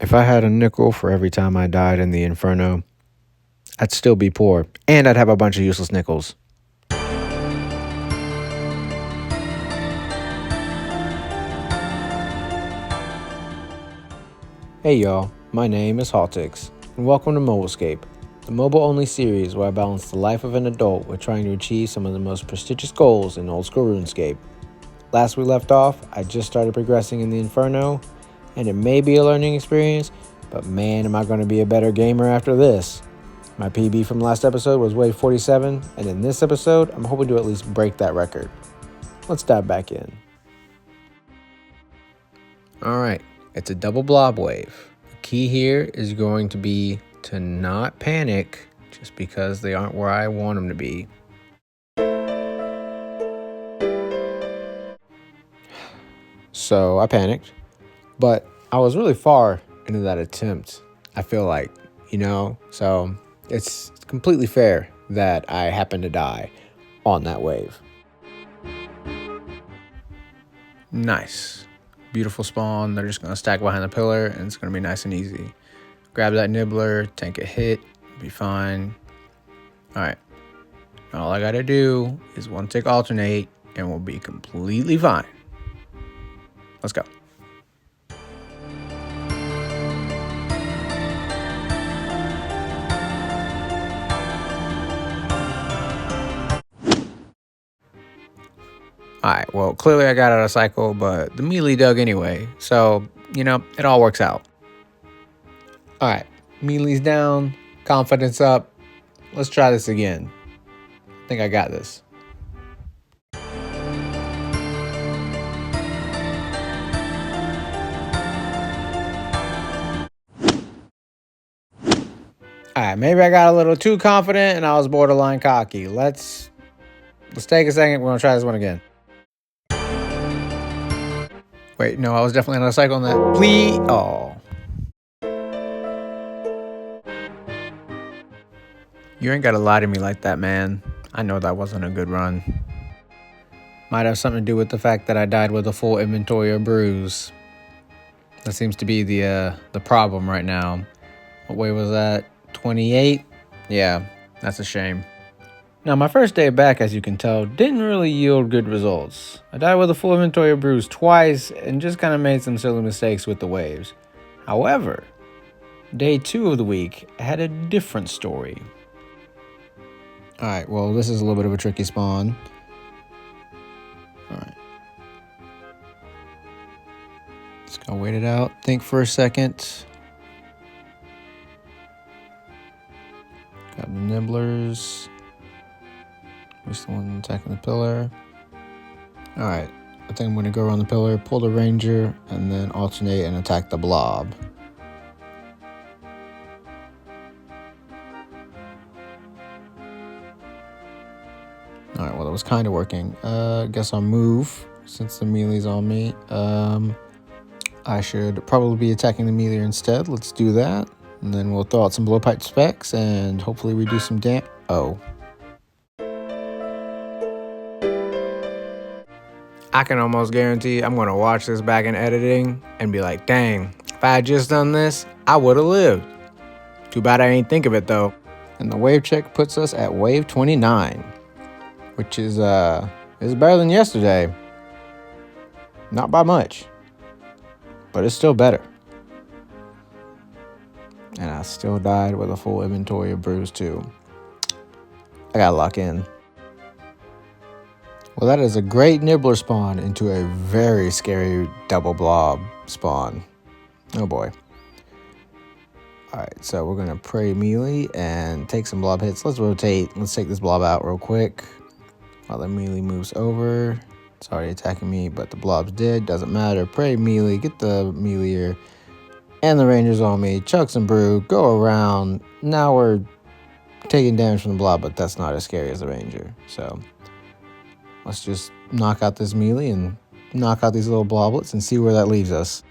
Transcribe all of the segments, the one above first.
If I had a nickel for every time I died in the Inferno, I'd still be poor, and I'd have a bunch of useless nickels. Hey y'all, my name is Tz-kal-zuk, and welcome to Mobilescape, the mobile-only series where I balance the life of an adult with trying to achieve some of the most prestigious goals in old-school RuneScape. Last we left off, I just started progressing in the Inferno, and it may be a learning experience, but man, am I going to be a better gamer after this. My PB from last episode was wave 47, and in this episode, I'm hoping to at least break that record. Let's dive back in. Alright, it's a double blob wave. The key here is going to be to not panic just because they aren't where I want them to be. So I panicked, but I was really far into that attempt, I feel like, so it's completely fair that I happened to die on that wave. Nice. Beautiful spawn. They're just going to stack behind the pillar, and it's going to be nice and easy. Grab that nibbler, tank a hit, be fine. Alright. All I got to do is one tick alternate, and we'll be completely fine. Let's go. Alright, well, clearly I got out of cycle, but the melee dug anyway. So, it all works out. Alright, melee's down, confidence up. Let's try this again. I think I got this. Alright, maybe I got a little too confident and I was borderline cocky. Let's take a second. We're going to try this one again. Wait, no, I was definitely on a cycle on that. Please. Oh. You ain't got to lie to me like that, man. I know that wasn't a good run. Might have something to do with the fact that I died with a full inventory of brews. That seems to be the problem right now. What wave was that? 28? Yeah, that's a shame. Now, my first day back, as you can tell, didn't really yield good results. I died with a full inventory of brews twice and just kind of made some silly mistakes with the waves. However, day 2 of the week had a different story. Alright, well, this is a little bit of a tricky spawn. Alright. Just gonna wait it out. Think for a second. Got the nibblers. Who's the one attacking the pillar? Alright, I think I'm going to go around the pillar, pull the ranger, and then alternate and attack the blob. Alright, well, it was kind of working. Guess I'll move since the melee's on me. I should probably be attacking the melee instead. Let's do that. And then we'll throw out some blowpipe specs and hopefully we do some damage. Oh. I can almost guarantee I'm going to watch this back in editing and be like, dang, if I had just done this, I would have lived. Too bad I ain't think of it though. And the wave check puts us at wave 29, which is better than yesterday. Not by much, but it's still better. And I still died with a full inventory of brews too. I gotta lock in. Well, that is a great nibbler spawn into a very scary double blob spawn. Oh boy. Alright, so we're gonna pray melee and take some blob hits. Let's rotate. Let's take this blob out real quick while the melee moves over. It's already attacking me, but the blob's dead. Doesn't matter. Pray melee. Get the meleeer and the ranger's on me. Chuck some brew. Go around. Now we're taking damage from the blob, but that's not as scary as the ranger. So let's just knock out this melee and knock out these little bloblets and see where that leaves us.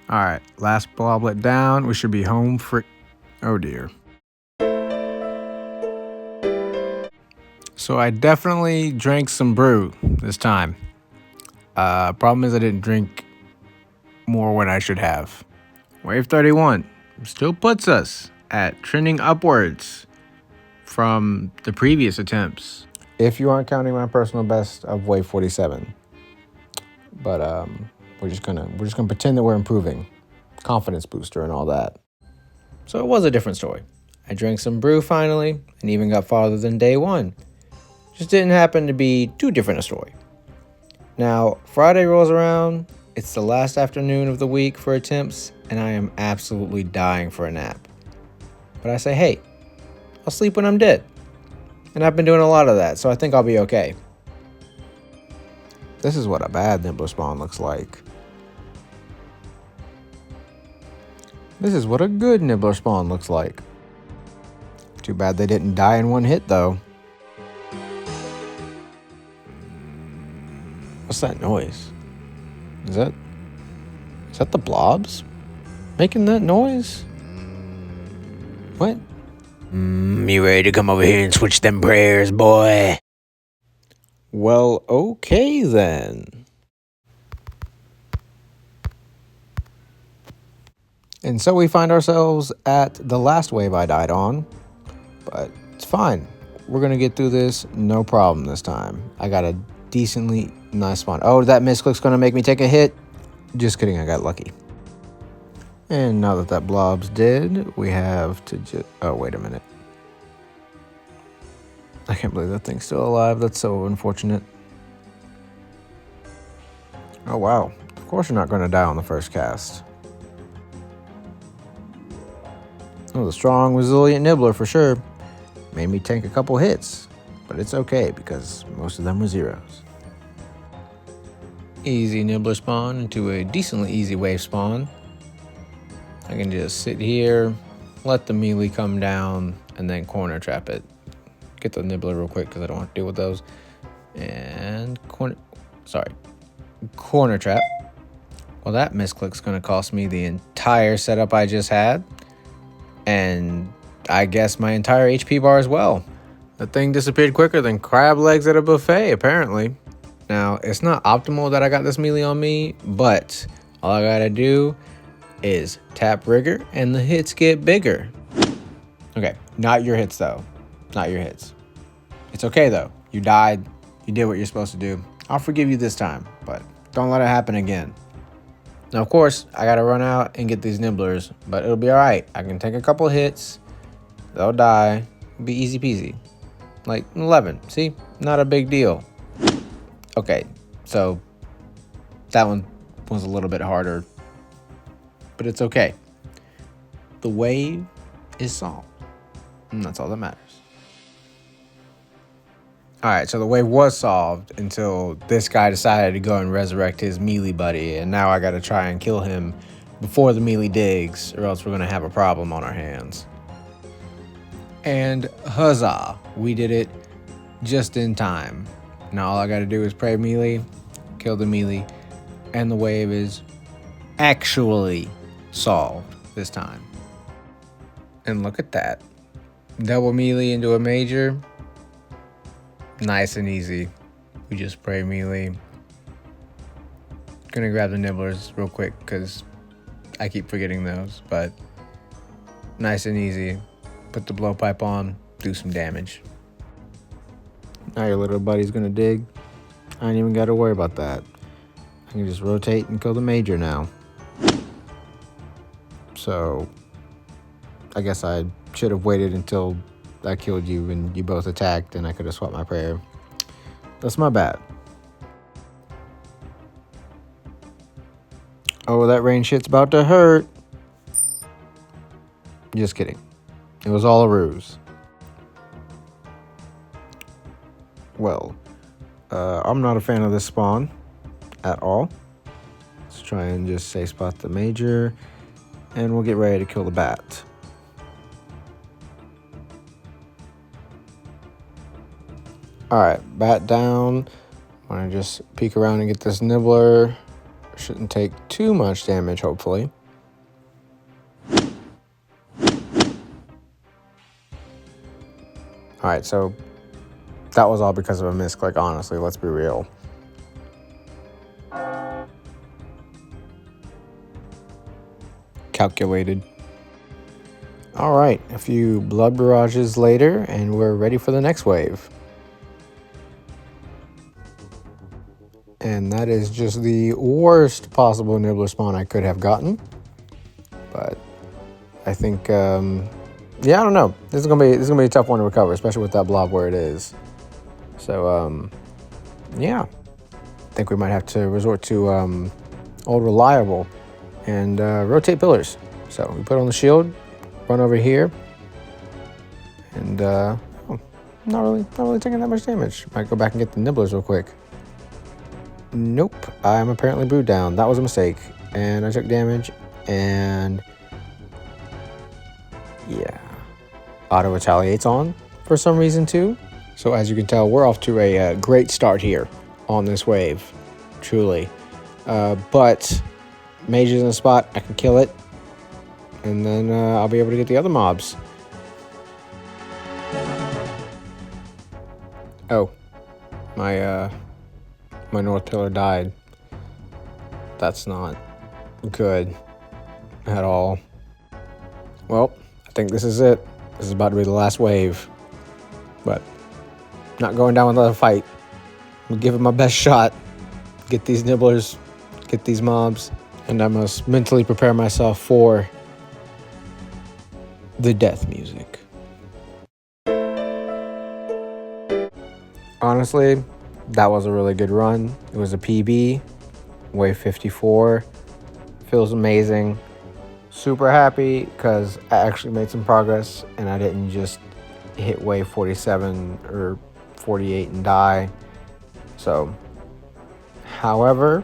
Alright, last bloblet down. We should be home for... Oh dear. So I definitely drank some brew this time. Problem is I didn't drink more when I should have. Wave 31 still puts us at trending upwards from the previous attempts. If you aren't counting my personal best of wave 47. But we're just gonna pretend that we're improving. Confidence booster and all that. So it was a different story. I drank some brew finally and even got farther than day one. Just didn't happen to be too different a story. Now, Friday rolls around. It's the last afternoon of the week for attempts, and I am absolutely dying for a nap. But I say, hey, I'll sleep when I'm dead. And I've been doing a lot of that, so I think I'll be okay. This is what a bad nibbler spawn looks like. This is what a good nibbler spawn looks like. Too bad they didn't die in one hit, though. What's that noise? Is that the blobs making that noise? What? You ready to come over here and switch them prayers, boy? Well, okay then. And so we find ourselves at the last wave I died on, but it's fine. We're going to get through this, no problem this time. I got a decently nice spawn. Oh, that misclick's going to make me take a hit. Just kidding, I got lucky. And now that blob's dead, we have to just... Oh, wait a minute. I can't believe that thing's still alive. That's so unfortunate. Oh, wow. Of course you're not going to die on the first cast. It was a strong, resilient nibbler for sure. Made me tank a couple hits, but it's okay because most of them were zeros. Easy nibbler spawn into a decently easy wave spawn. I can just sit here, let the melee come down, and then corner trap it. Get the nibbler real quick because I don't want to deal with those. And corner trap. Well, that misclick's going to cost me the entire setup I just had. And I guess my entire HP bar as well. The thing disappeared quicker than crab legs at a buffet, apparently. Now, it's not optimal that I got this melee on me, but all I gotta do is tap rigger and the hits get bigger. Okay, not your hits though. Not your hits. It's okay though. You died. You did what you're supposed to do. I'll forgive you this time, but don't let it happen again. Now, of course, I gotta run out and get these nibblers, but it'll be all right. I can take a couple hits. They'll die. It'll be easy peasy. Like 11. See? Not a big deal. Okay, so that one was a little bit harder, but it's okay. The wave is solved, and that's all that matters. All right, so the wave was solved until this guy decided to go and resurrect his melee buddy, and now I gotta try and kill him before the melee digs, or else we're gonna have a problem on our hands. And huzzah, we did it just in time. Now all I gotta do is pray melee, kill the melee, and the wave is actually solved this time. And look at that. Double melee into a major. Nice and easy. We just pray melee. Gonna grab the nibblers real quick because I keep forgetting those, but nice and easy. Put the blowpipe on, do some damage. Now your little buddy's gonna dig. I ain't even gotta worry about that. I can just rotate and kill the major now. So I guess I should have waited until I killed you and you both attacked and I could have swapped my prayer. That's my bad. Oh, that rain shit's about to hurt. Just kidding. It was all a ruse. Well, I'm not a fan of this spawn at all. Let's try and just safe spot the major and we'll get ready to kill the bat. Alright, bat down. I'm gonna just peek around and get this nibbler. Shouldn't take too much damage, hopefully. Alright, so that was all because of a misclick, honestly, let's be real. calculated. All right, a few blood barrages later, and we're ready for the next wave. And that is just the worst possible nibbler spawn I could have gotten. But I think, yeah, I don't know. This is gonna be a tough one to recover, especially with that blob where it is. So, yeah, I think we might have to resort to old reliable and rotate pillars. So we put on the shield, run over here, and oh, not really taking that much damage. Might go back and get the nibblers real quick. Nope, I'm apparently brewed down. That was a mistake, and I took damage, and yeah, auto retaliates on for some reason too. So as you can tell, we're off to a great start here on this wave, truly. But mage is in a spot, I can kill it, and then I'll be able to get the other mobs. Oh, my north pillar died. That's not good at all. Well, I think this is it. This is about to be the last wave. But not going down with another fight. I'm gonna give it my best shot. Get these nibblers, get these mobs, and I must mentally prepare myself for the death music. Honestly, that was a really good run. It was a PB, wave 54. Feels amazing. Super happy because I actually made some progress and I didn't just hit wave 47 or 48 and die. So, however,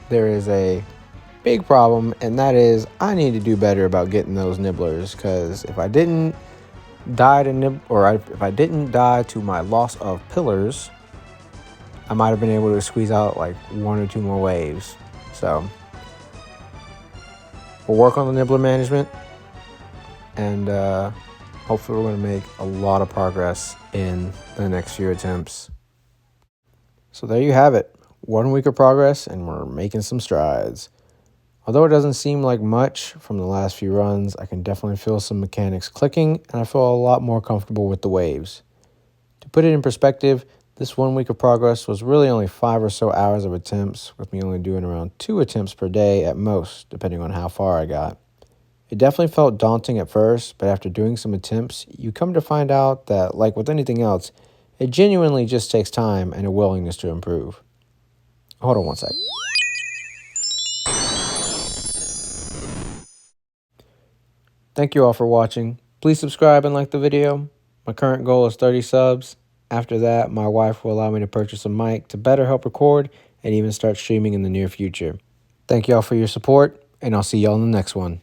there is a big problem, and that is I need to do better about getting those nibblers, because if I didn't die to if I didn't die to my loss of pillars, I might have been able to squeeze out like 1 or 2 more waves. So we'll work on the nibbler management, and hopefully we're going to make a lot of progress in the next few attempts. So there you have it. 1 week of progress, and we're making some strides. Although it doesn't seem like much from the last few runs, I can definitely feel some mechanics clicking, and I feel a lot more comfortable with the waves. To put it in perspective, this 1 week of progress was really only 5 or so hours of attempts, with me only doing around 2 attempts per day at most, depending on how far I got. It definitely felt daunting at first, but after doing some attempts, you come to find out that, like with anything else, it genuinely just takes time and a willingness to improve. Hold on one sec. Thank you all for watching. Please subscribe and like the video. My current goal is 30 subs. After that, my wife will allow me to purchase a mic to better help record and even start streaming in the near future. Thank you all for your support, and I'll see y'all in the next one.